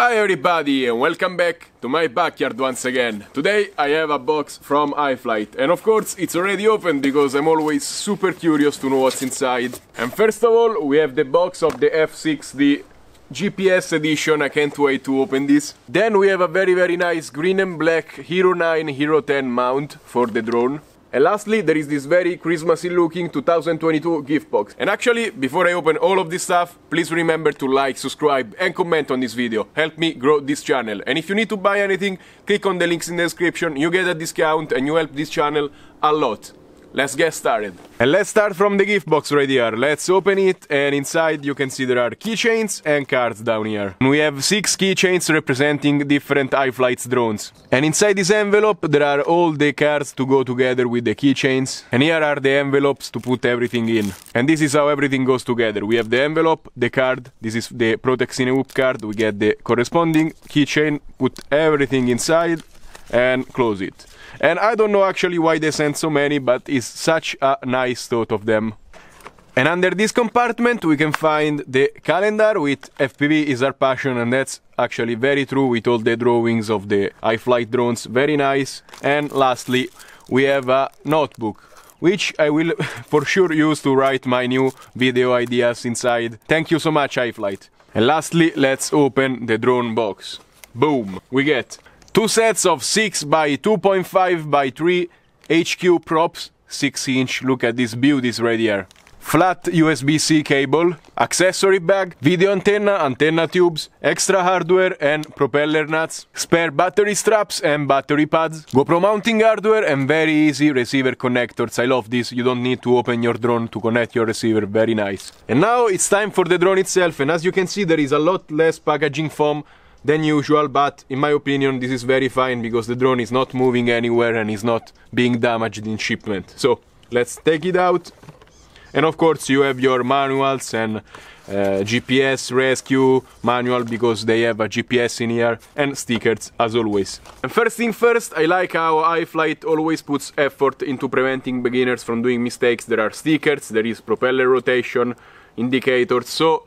Hi everybody and welcome back to my backyard once again. Today I have a box from Iflight and of course it's already open because I'm always super curious to know what's inside. And first of all we have the box of the F6D GPS edition. I can't wait to open this. Then we have a very nice green and black Hero 9 Hero 10 mount for the drone. And lastly, there is this very Christmassy looking 2022 gift box. And actually, before I open all of this stuff, please remember to like, subscribe and comment on this video. Help me grow this channel. And if you need to buy anything, click on the links in the description. You get a discount and you help this channel a lot. Let's get started. And let's start from the gift box right here. Let's open it and inside you can see there are keychains and cards down here. We have 6 keychains representing different Iflight drones. And inside this envelope there are all the cards to go together with the keychains. And here are the envelopes to put everything in. And this is how everything goes together. We have the envelope, the card, this is the Protex in a Whoop card, we get the corresponding keychain, put everything inside and close it. And I don't know actually why they sent so many, but it's such a nice thought of them. And under this compartment we can find the calendar with FPV is our passion, and that's actually very true with all the drawings of the Iflight drones, very nice. And lastly we have a notebook, which I will for sure use to write my new video ideas inside. Thank you so much Iflight. And lastly let's open the drone box. Boom! We get 2 sets of 6 by 2.5 by 3 HQ props, 6-inch, look at these beauties right here. Flat USB-C cable, accessory bag, video antenna, antenna tubes, extra hardware and propeller nuts, spare battery straps and battery pads, GoPro mounting hardware and very easy receiver connectors. I love this, you don't need to open your drone to connect your receiver, very nice. And now it's time for the drone itself, and as you can see there is a lot less packaging foam than usual, but in my opinion this is very fine because the drone is not moving anywhere and is not being damaged in shipment. So let's take it out. And of course you have your manuals and GPS rescue manual because they have a GPS in here, and stickers as always. And first thing first, I like how Iflight always puts effort into preventing beginners from doing mistakes. There are stickers, there is propeller rotation indicators, so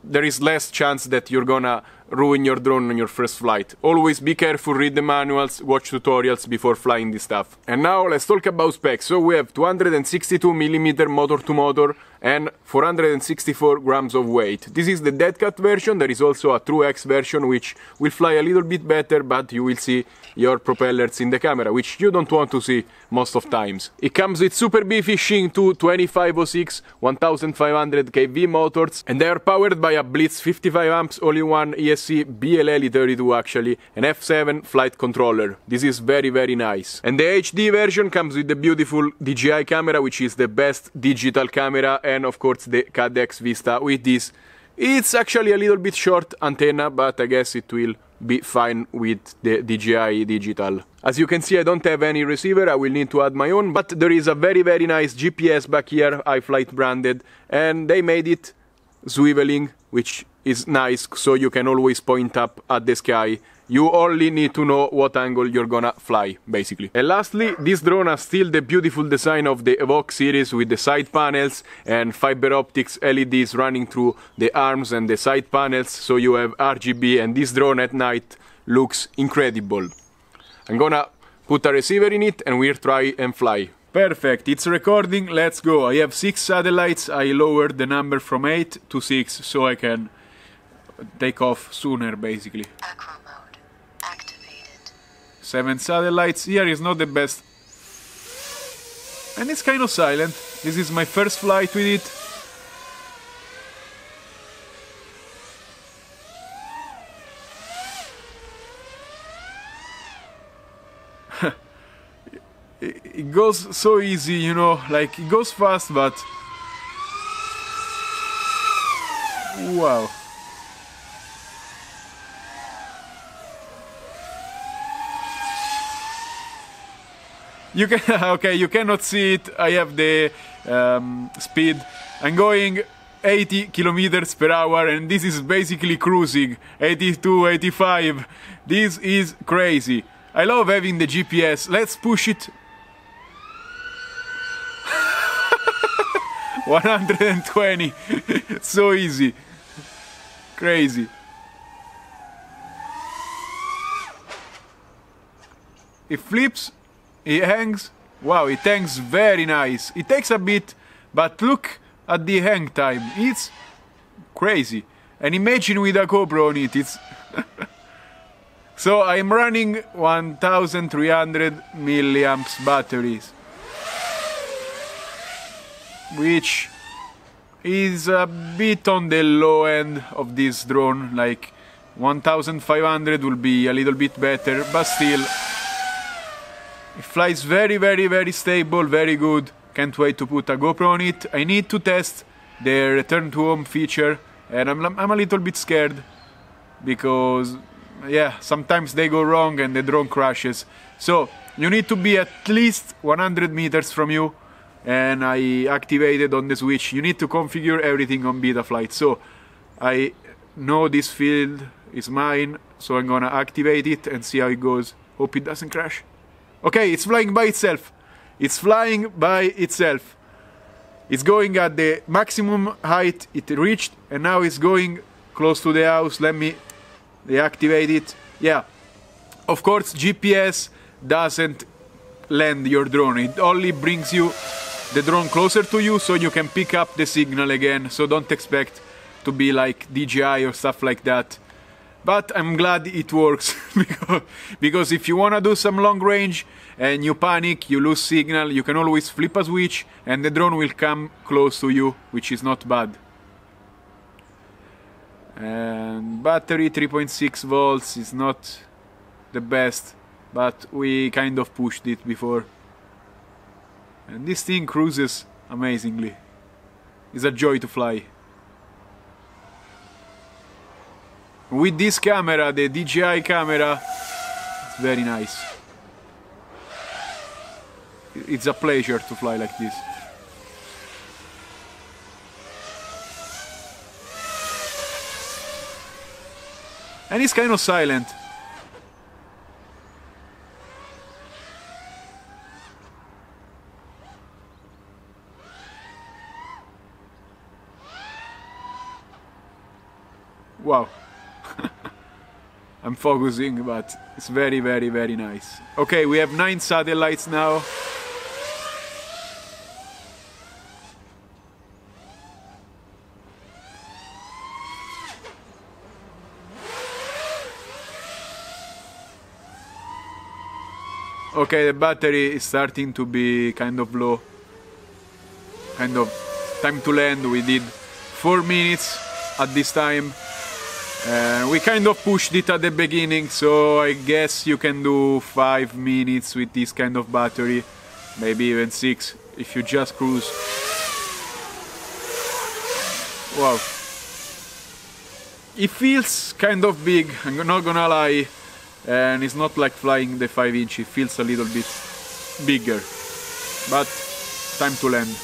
there is less chance that you're gonna ruin your drone on your first flight. Always be careful, read the manuals, watch tutorials before flying this stuff. And now let's talk about specs. So we have 262mm motor to motor and 464 grams of weight. This is the dead cat version. There is also a True X version which will fly a little bit better, but you will see your propellers in the camera, which you don't want to see most of times. It comes with Super B Fishing 2 2506 1500 kV motors, and they are powered by a Blitz 55 amps all-in-one ESC BLL32 actually, an F7 flight controller. This is very nice. And the HD version comes with the beautiful DJI camera, which is the best digital camera, and of course the CAD-X Vista with this. It's actually a little bit short antenna, but I guess it will be fine with the DJI digital. As you can see, I don't have any receiver, I will need to add my own, but there is a very nice GPS back here, Iflight branded, and they made it swiveling, which is nice, so you can always point up at the sky. You only need to know what angle you're gonna fly, basically. And lastly, this drone has still the beautiful design of the Evoque series with the side panels and fiber optics LEDs running through the arms and the side panels, so you have RGB, and this drone at night looks incredible. I'm gonna put a receiver in it and we'll try and fly. Perfect, it's recording, let's go. I have 6 satellites, I lowered the number from 8 to 6 so I can take off sooner, basically. 7 satellites, here is not the best. And it's kind of silent. This is my first flight with it. It goes so easy, you know, like it goes fast, but wow. You can, okay, you cannot see it, I have the speed. I'm going 80 kilometers per hour and this is basically cruising, 82, 85. This is crazy. I love having the GPS, let's push it. 120, so easy, crazy. it flips, it hangs. Wow, it hangs very nice. It takes a bit, but look at the hang time. It's crazy. And imagine with a GoPro on it, it's... So I'm running 1300 milliamps batteries, which is a bit on the low end of this drone. Like 1500 will be a little bit better, but still it flies very, very, very stable, very good. Can't wait to put a GoPro on it. I need to test the return to home feature, and I'm a little bit scared because, yeah, sometimes they go wrong and the drone crashes. So you need to be at least 100 meters from you, and I activated on the switch. You need to configure everything on Betaflight. So I know this field is mine, so I'm gonna activate it and see how it goes. Hope it doesn't crash. Okay, it's flying by itself. It's flying by itself. It's going at the maximum height it reached, and now it's going close to the house. Let me deactivate it. Yeah, of course GPS doesn't land your drone. It only brings you the drone closer to you so you can pick up the signal again. So don't expect to be like DJI or stuff like that. But I'm glad it works because if you wanna do some long range and you panic, you lose signal, you can always flip a switch and the drone will come close to you, which is not bad. And battery 3.6 volts is not the best, but we kind of pushed it before. And this thing cruises amazingly. It's a joy to fly. With this camera, the DJI camera, it's very nice. It's a pleasure to fly like this. And it's kind of silent. Wow. I'm focusing, but it's very, very, very nice. Okay, we have 9 satellites now. Okay, the battery is starting to be kind of low. Kind of time to land. We did 4 minutes at this time. We kind of pushed it at the beginning, so I guess you can do 5 minutes with this kind of battery, maybe even 6 if you just cruise. Wow. It feels kind of big, I'm not gonna lie, and it's not like flying the 5-inch, it feels a little bit bigger, but time to land.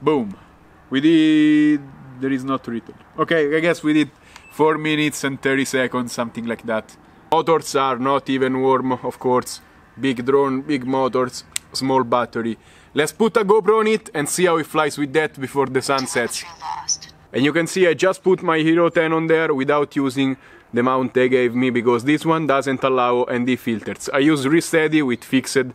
Boom. We did... there is not written. Okay, I guess we did 4 minutes and 30 seconds, something like that. Motors are not even warm, of course. Big drone, big motors, small battery. Let's put a GoPro on it and see how it flies with that before the sun sets. And you can see I just put my Hero 10 on there without using the mount they gave me, because this one doesn't allow ND filters. I use ReelSteady with fixed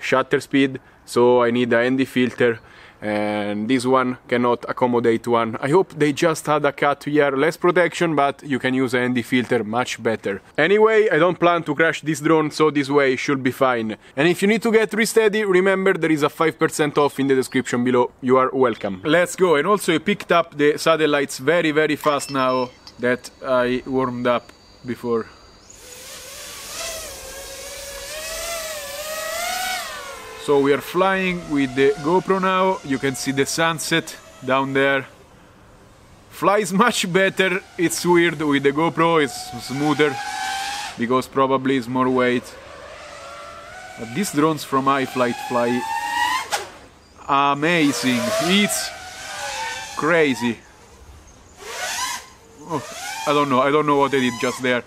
shutter speed, so I need a ND filter, and this one cannot accommodate one. I hope they just had a cut here, less protection, but you can use an ND filter much better. Anyway, I don't plan to crash this drone, so this way should be fine. And if you need to get ReelSteady, remember there is a 5% off in the description below. You are welcome. Let's go. And also I picked up the satellites very, very fast now that I warmed up before. So we are flying with the GoPro now. You can see the sunset down there. Flies much better. It's weird with the GoPro, it's smoother because probably it's more weight. But these drones from Iflight fly amazing. It's crazy. Oh, I don't know what I did just there.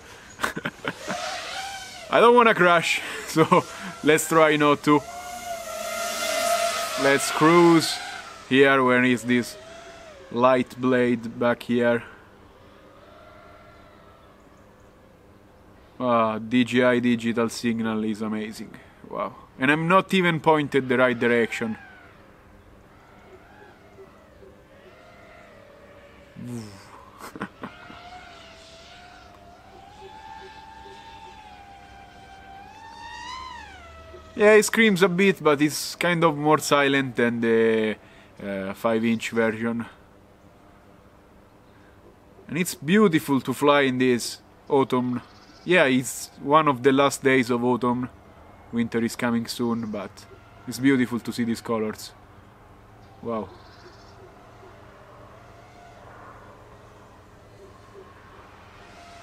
I don't wanna crash, so let's try not to. Let's cruise. Here, where is this light blade back here? DJI digital signal is amazing. Wow. And I'm not even pointed the right direction. Yeah, it screams a bit, but it's kind of more silent than the 5-inch version. And it's beautiful to fly in this autumn. Yeah, it's one of the last days of autumn. Winter is coming soon, but it's beautiful to see these colors. Wow.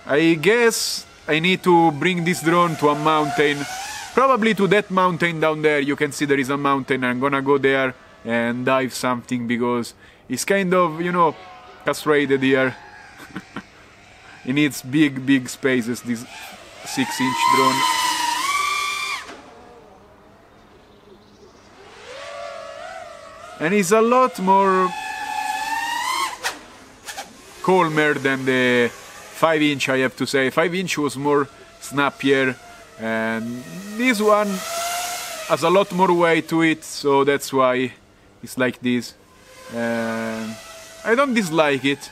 I guess I need to bring this drone to a mountain. Probably to that mountain down there. You can see there is a mountain. I'm gonna go there and dive something because it's kind of, you know, castrated here. It needs big spaces, this 6-inch drone. And it's a lot more calmer than the 5-inch, I have to say. 5-inch was more snappier, and this one has a lot more weight to it, so that's why it's like this. I don't dislike it.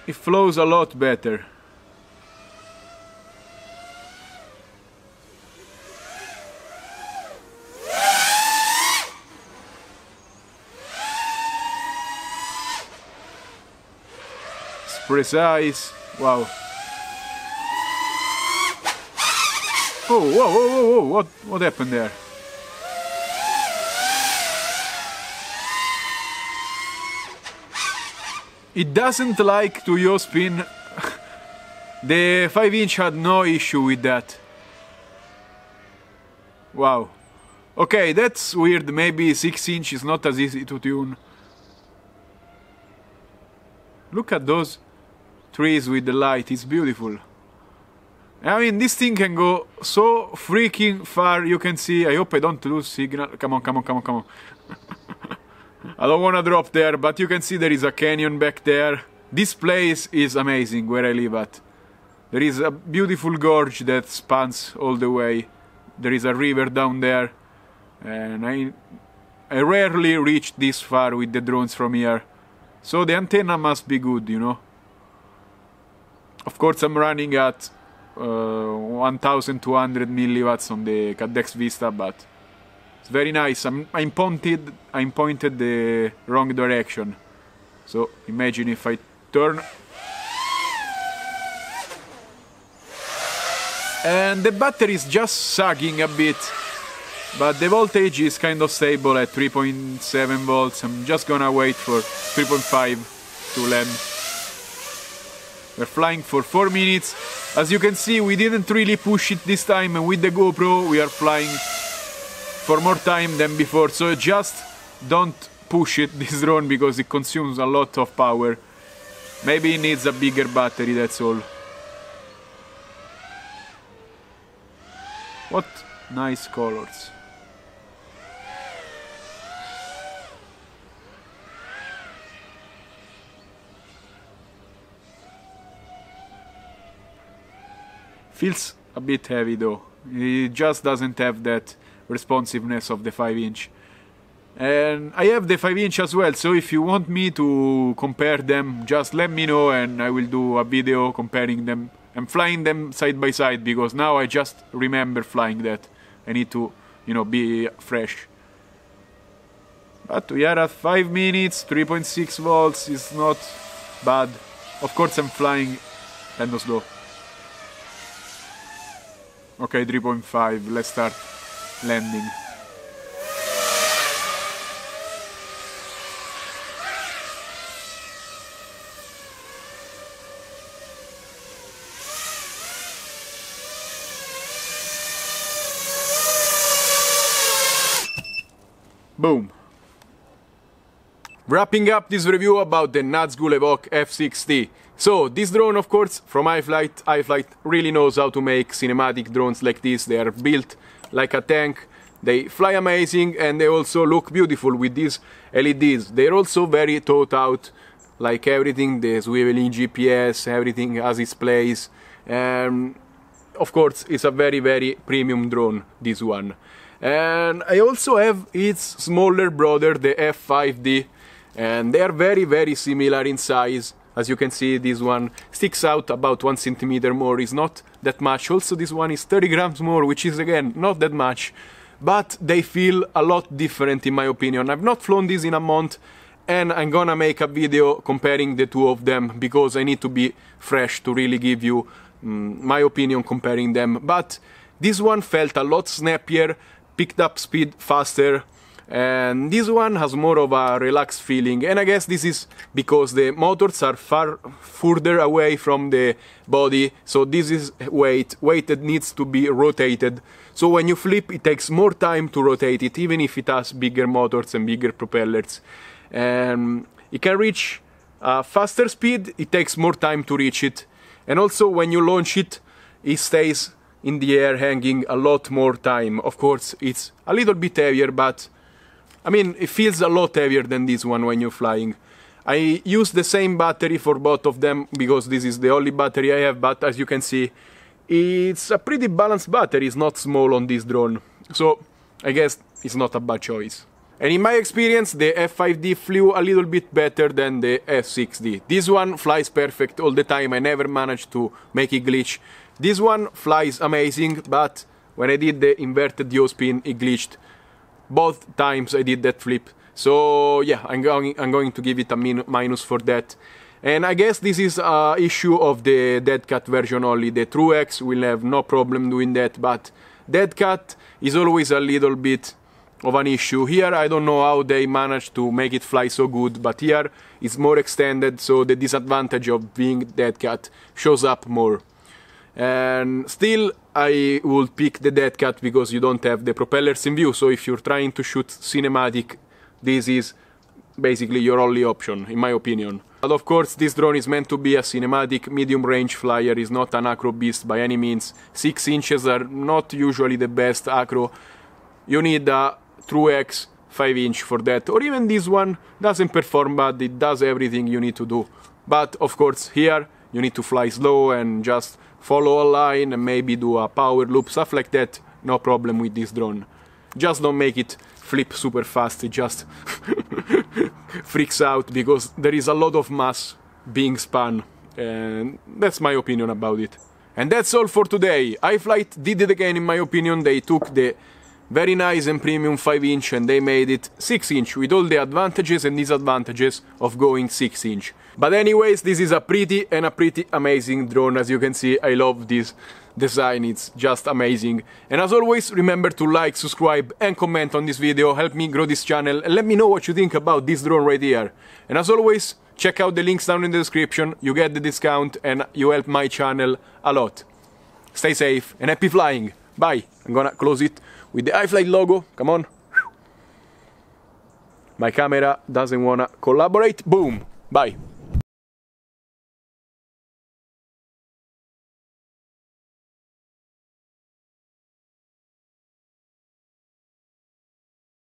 It flows a lot better. It's precise. Wow. Oh, whoa, what happened there? It doesn't like to yaw spin. The 5-inch had no issue with that. Wow. Okay, that's weird. Maybe 6-inch is not as easy to tune. Look at those trees with the light. It's beautiful. I mean, this thing can go so freaking far. You can see. I hope I don't lose signal. Come on. I don't want to drop there, but you can see there is a canyon back there. This place is amazing where I live at. There is a beautiful gorge that spans all the way. There is a river down there. And I rarely reach this far with the drones from here. So the antenna must be good, you know. Of course, I'm running at 1200 milliwatts on the Cadex Vista, but it's very nice. I'm pointed the wrong direction. So imagine if I turn. And the battery is just sagging a bit, but the voltage is kind of stable at 3.7 volts. I'm just gonna wait for 3.5 to land. We're flying for 4 minutes. As you can see, we didn't really push it this time, and with the GoPro we are flying for more time than before, so just don't push it, this drone, because it consumes a lot of power. Maybe it needs a bigger battery, that's all. What nice colors. Feels a bit heavy though. It just doesn't have that responsiveness of the 5-inch. And I have the 5-inch as well, so if you want me to compare them, just let me know and I will do a video comparing them. I'm flying them side by side because now I just remember flying that. I need to, you know, be fresh. But we are at 5 minutes, 3.6 volts is not bad. Of course I'm flying kind of slow. Okay, 3.5, let's start landing. Boom. Wrapping up this review about the Nazgul Evoque F6D. So, this drone, of course, from Iflight. Iflight really knows how to make cinematic drones like this. They are built like a tank. They fly amazing and they also look beautiful with these LEDs. They're also very thought out. like everything, the swiveling GPS, everything has its place. And of course, it's a very, very premium drone, this one. And I also have its smaller brother, the F5D, and they are very, very similar in size. As you can see, this one sticks out about 1 centimeter more, is not that much. Also, this one is 30 grams more, which is again not that much, but they feel a lot different in my opinion. I've not flown this in a month, and I'm gonna make a video comparing the two of them because I need to be fresh to really give you my opinion comparing them. But this one felt a lot snappier, picked up speed faster, and this one has more of a relaxed feeling. And I guess this is because the motors are far further away from the body, so this is weight that needs to be rotated. So when you flip, it takes more time to rotate it, even if it has bigger motors and bigger propellers. And it can reach a faster speed, it takes more time to reach it. And also when you launch it, it stays in the air hanging a lot more time. Of course, it's a little bit heavier, but I mean, it feels a lot heavier than this one when you're flying. I use the same battery for both of them because this is the only battery I have, but as you can see, it's a pretty balanced battery. It's not small on this drone, so I guess it's not a bad choice. And in my experience, the F5D flew a little bit better than the F6D. This one flies perfect all the time. I never managed to make it glitch. This one flies amazing, but when I did the inverted yaw spin, it glitched. Both times I did that flip. So yeah, I'm going to give it a minus for that. And I guess this is an issue of the dead cat version only. The True X will have no problem doing that, but dead cat is always a little bit of an issue. Here I don't know how they managed to make it fly so good, but here it's more extended, so the disadvantage of being dead cat shows up more. And still I would pick the dead cat because you don't have the propellers in view, so if you're trying to shoot cinematic, this is basically your only option, in my opinion. But of course, this drone is meant to be a cinematic medium range flyer, is not an acro beast by any means. 6 inches are not usually the best acro. You need a True X 5-inch for that, or even this one doesn't perform bad, it does everything you need to do. But of course, here you need to fly slow and just follow a line and maybe do a power loop, stuff like that. No problem with this drone. Just don't make it flip super fast, it just freaks out because there is a lot of mass being spun, and that's my opinion about it. And that's all for today. Iflight did it again, in my opinion. They took the very nice and premium 5-inch and they made it 6-inch with all the advantages and disadvantages of going 6-inch. But anyways, this is a pretty amazing drone. As you can see, I love this design, it's just amazing. And as always, remember to like, subscribe and comment on this video, help me grow this channel and let me know what you think about this drone right here. And as always, check out the links down in the description, you get the discount and you help my channel a lot. Stay safe and happy flying. Bye. I'm gonna close it with the Iflight logo. Come on. My camera doesn't wanna collaborate. Boom. Bye.